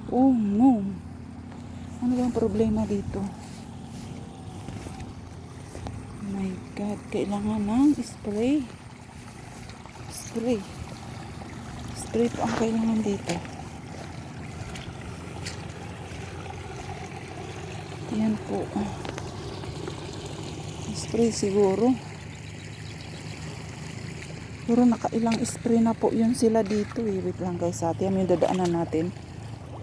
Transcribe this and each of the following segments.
Oh no. Ano ba ang problema dito? Oh my God. Kailangan ng spray. Spray. Spray po ang kailangan dito. Yan po. Spray siguro. Pero nakailang spray na po yun sila dito eh. Wait lang guys, sa atin yung dadaanan natin.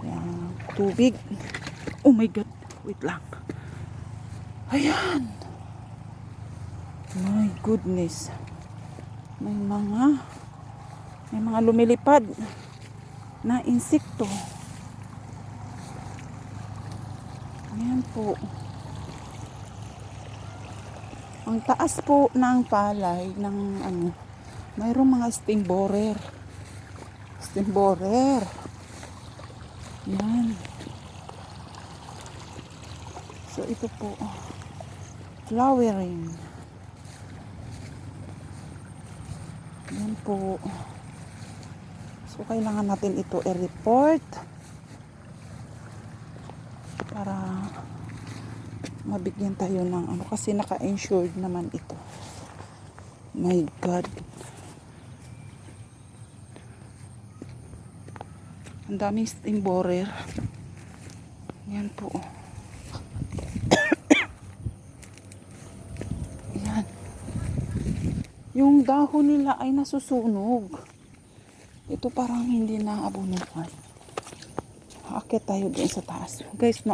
Yan. Tubig. Oh my God. Wait lang. Ayan. My goodness. May mga lumilipad na insekto. Ayan po. Ang taas po ng palay ng mayroong mga sting borer. Sting borer. Yan. So ito po. Flowering. Yan po. So kailangan natin ito i-report para mabigyan tayo ng kasi naka-insured naman ito. My God. Ang daming sting borer. Yan po. Yan. Yung dahon nila ay nasusunog. Ito parang hindi na abunuan. Akit tayo din sa taas. Guys,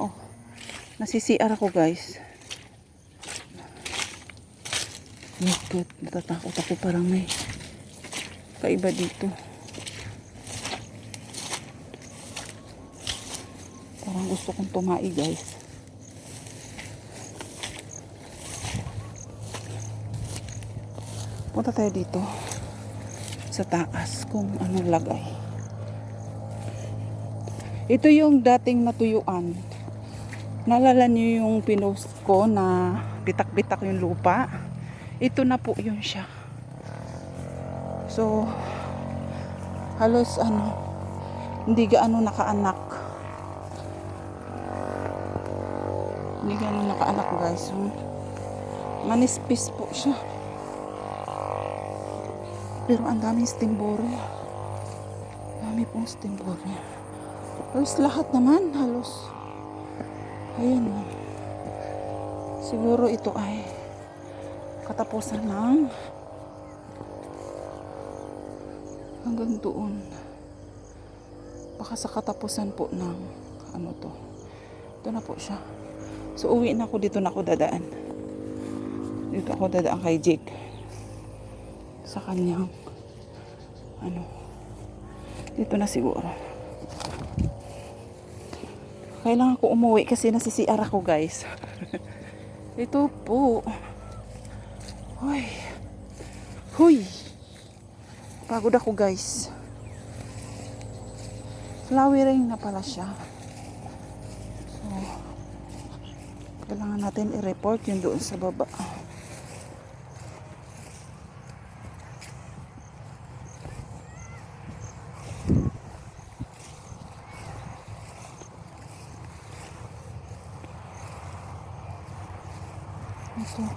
nasi-CR ako guys. My God, natatakot ako, parang may kaiba dito. Parang gusto kong tumai guys. Punta tayo dito sa taas kung anong lagay. Ito yung dating natuyuan. Naalala niyo yung pinost ko na bitak-bitak yung lupa? Ito na po yun siya. So, halos hindi gaano nakaanak. Hindi gaano nakaanak guys. So, manispis po siya. Pero ang daming sting borer. Dami pong sting borer. Halos lahat naman. Halos. Ayan. Siguro ito ay katapusan ng hanggang doon. Baka sa katapusan po ng to. Ito na po siya. So uwi na ako. Dito na ako dadaan. Dito ako dadaan kay Jake. Sa kanyang dito na siguro. Kailangan ko umuwi kasi nasi-CR ako guys. Ito po. Hoy. Huy. Pagod ako guys. Flowering na pala siya. So, kailangan natin i-report yun doon sa baba. So,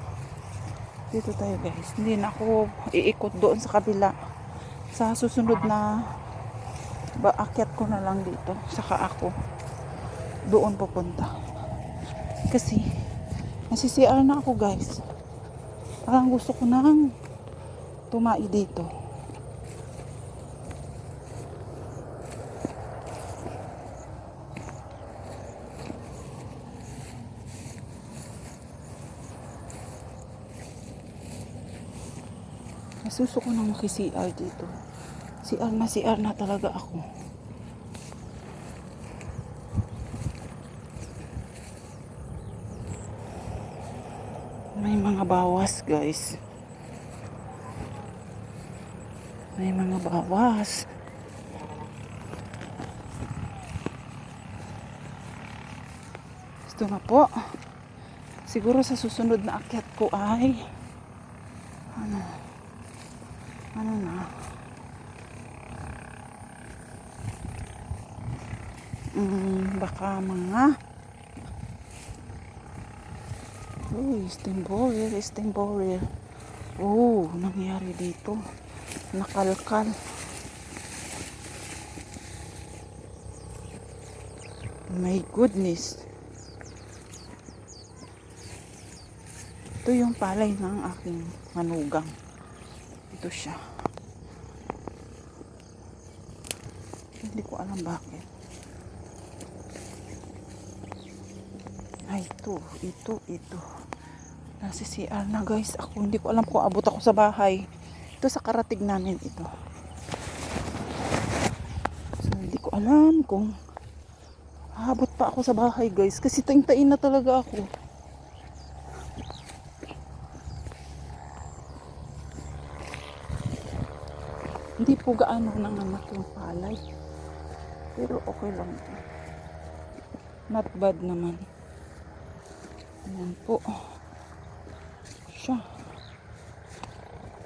dito tayo guys. Hindi na ako iikot doon sa kabila. Sa susunod na baakyat ko na lang dito. Saka ako doon pupunta. Kasi nasi-CR na ako guys. Parang gusto ko nang tumai dito. Nasuso ko nang maki-CR dito. CR na talaga ako. May mga bawas guys. May mga bawas. Ito na po. Siguro sa susunod na akyat ko ay ano na. Baka mga steam borer. Oh, nangyari dito. Nakalkal. My goodness. Ito yung palay ng aking manugang. Ito siya. Hindi ko alam bakit. Ay, ito. Nasa CR na guys. Ako, hindi ko alam kung abot ako sa bahay. Ito sa karatig namin ito. So, hindi ko alam kung abot pa ako sa bahay guys. Kasi taing-tain na talaga ako. Hindi po gaano nanganak yung palay. Pero okay lang. Not bad naman. Ayan po. Siya.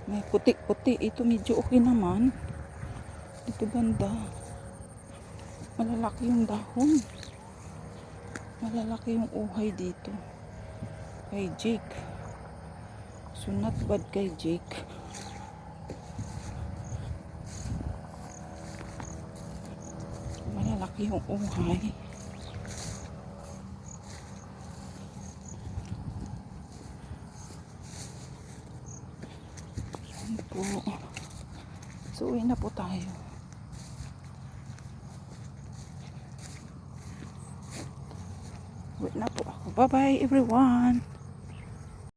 May puti-puti. Ito medyo okay naman. Ito banda. Malalaki yung dahon. Malalaki yung uhay dito. Kay Jake. So not bad kay Jake. Malalaki yung uhay. Po. So, uwi na po tayo. Uwi na po ako. Bye-bye everyone.